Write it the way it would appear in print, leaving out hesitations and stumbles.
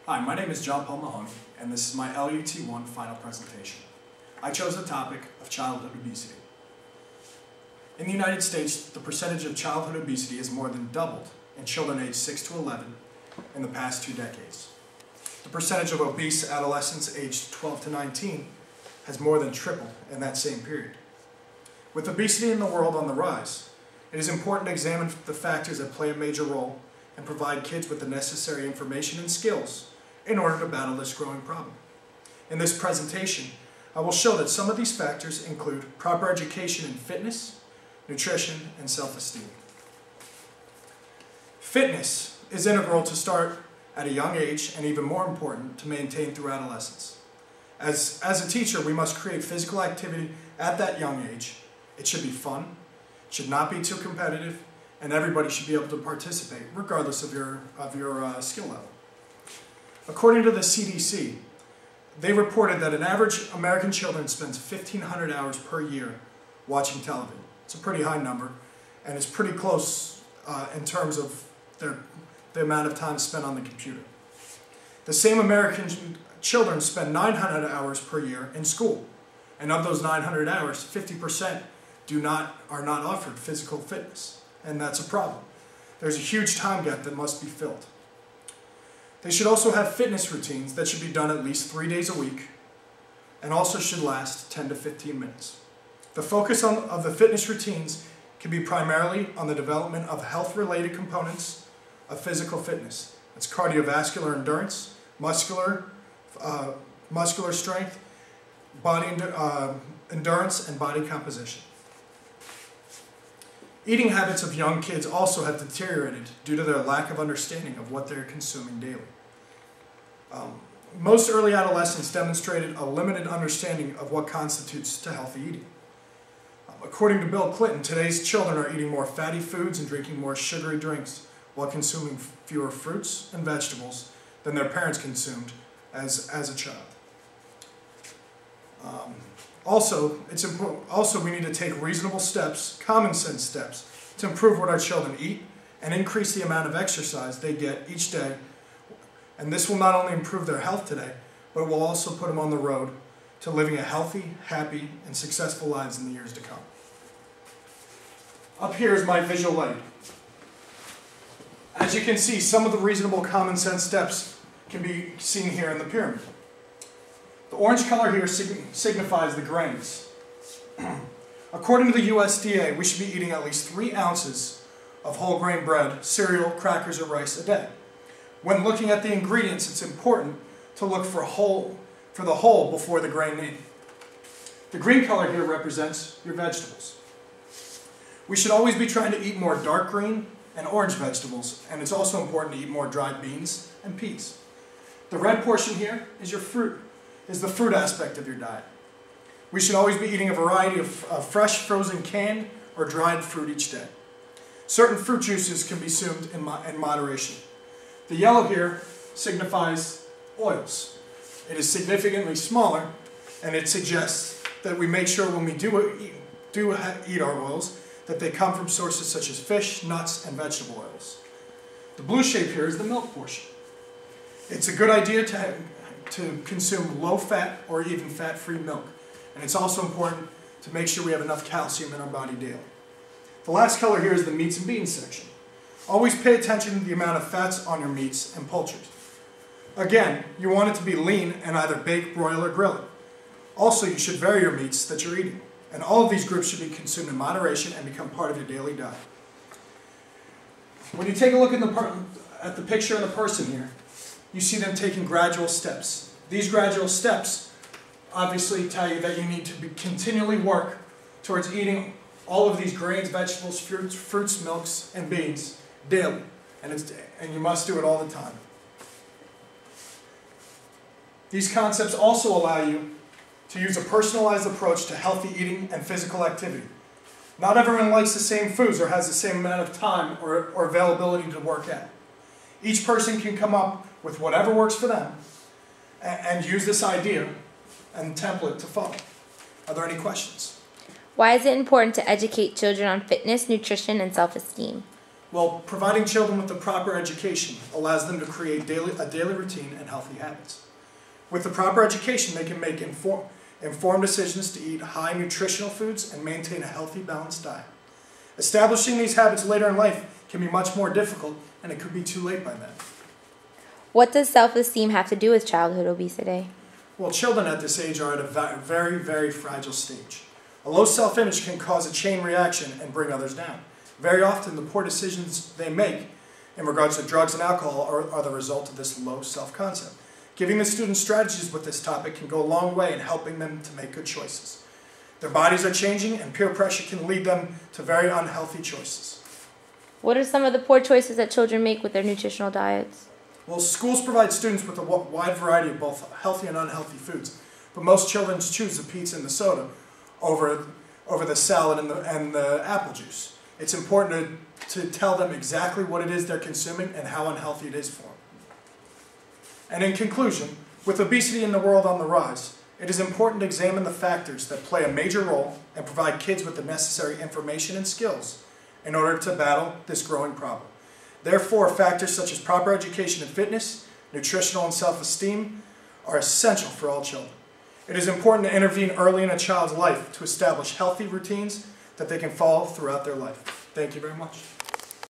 Hi, my name is John Paul Mahoney, and this is my Lut1 final presentation. I chose the topic of childhood obesity. In the United States, the percentage of childhood obesity has more than doubled in children aged 6 to 11 in the past 2 decades. The percentage of obese adolescents aged 12 to 19 has more than tripled in that same period. With obesity in the world on the rise, it is important to examine the factors that play a major role and provide kids with the necessary information and skills in order to battle this growing problem. In this presentation, I will show that some of these factors include proper education in fitness, nutrition, and self-esteem. Fitness is integral to start at a young age and even more important to maintain through adolescence. As a teacher, we must create physical activity at that young age. It should be fun, it should not be too competitive, and everybody should be able to participate regardless of your skill level. According to the CDC, they reported that an average American children spends 1,500 hours per year watching television. It's a pretty high number, and it's pretty close in terms of the amount of time spent on the computer. The same American children spend 900 hours per year in school, and of those 900 hours, 50% are not offered physical fitness, and that's a problem. There's a huge time gap that must be filled. They should also have fitness routines that should be done at least 3 days a week and also should last 10 to 15 minutes. The focus of the fitness routines can be primarily on the development of health-related components of physical fitness. It's cardiovascular endurance, muscular strength, body endurance, and body composition. Eating habits of young kids also have deteriorated due to their lack of understanding of what they're consuming daily. Most early adolescents demonstrated a limited understanding of what constitutes to healthy eating. According to Bill Clinton, today's children are eating more fatty foods and drinking more sugary drinks while consuming fewer fruits and vegetables than their parents consumed as a child. Also, we need to take reasonable steps, common sense steps, to improve what our children eat and increase the amount of exercise they get each day. And this will not only improve their health today, but it will also put them on the road to living a healthy, happy, and successful lives in the years to come. Up here is my visual aid. As you can see, some of the reasonable common sense steps can be seen here in the pyramid. The orange color here signifies the grains. According to the USDA, we should be eating at least 3 ounces of whole grain bread, cereal, crackers, or rice a day. When looking at the ingredients, it's important to look for the whole before the grain name. The green color here represents your vegetables. We should always be trying to eat more dark green and orange vegetables, and it's also important to eat more dried beans and peas. The red portion here is your fruit. Is the fruit aspect of your diet. We should always be eating a variety of fresh, frozen, canned, or dried fruit each day. Certain fruit juices can be consumed in moderation. The yellow here signifies oils. It is significantly smaller, and it suggests that we make sure when we do eat our oils that they come from sources such as fish, nuts, and vegetable oils. The blue shape here is the milk portion. It's a good idea to consume low-fat or even fat-free milk. And it's also important to make sure we have enough calcium in our body daily. The last color here is the meats and beans section. Always pay attention to the amount of fats on your meats and poultry. Again, you want it to be lean and either bake, broil, or grill it. Also, you should vary your meats that you're eating. And all of these groups should be consumed in moderation and become part of your daily diet. When you take a look at the picture of the person here, you see them taking gradual steps. These gradual steps obviously tell you that you need to continually work towards eating all of these grains, vegetables, fruits, milks, and beans daily. And you must do it all the time. These concepts also allow you to use a personalized approach to healthy eating and physical activity. Not everyone likes the same foods or has the same amount of time or availability to work out. Each person can come up with whatever works for them and use this idea and template to follow. Are there any questions? Why is it important to educate children on fitness, nutrition, and self-esteem? Well, providing children with the proper education allows them to create a daily routine and healthy habits. With the proper education, they can make informed decisions to eat high nutritional foods and maintain a healthy, balanced diet. Establishing these habits later in life can be much more difficult, and it could be too late by then. What does self-esteem have to do with childhood obesity? Well, children at this age are at a very, very fragile stage. A low self-image can cause a chain reaction and bring others down. Very often, the poor decisions they make in regards to drugs and alcohol are the result of this low self-concept. Giving the students strategies with this topic can go a long way in helping them to make good choices. Their bodies are changing, and peer pressure can lead them to very unhealthy choices. What are some of the poor choices that children make with their nutritional diets? Well, schools provide students with a wide variety of both healthy and unhealthy foods, but most children choose the pizza and the soda over the salad and the apple juice. It's important to tell them exactly what it is they're consuming and how unhealthy it is for them. And in conclusion, with obesity in the world on the rise, it is important to examine the factors that play a major role and provide kids with the necessary information and skills in order to battle this growing problem. Therefore, factors such as proper education and fitness, nutritional and self-esteem are essential for all children. It is important to intervene early in a child's life to establish healthy routines that they can follow throughout their life. Thank you very much.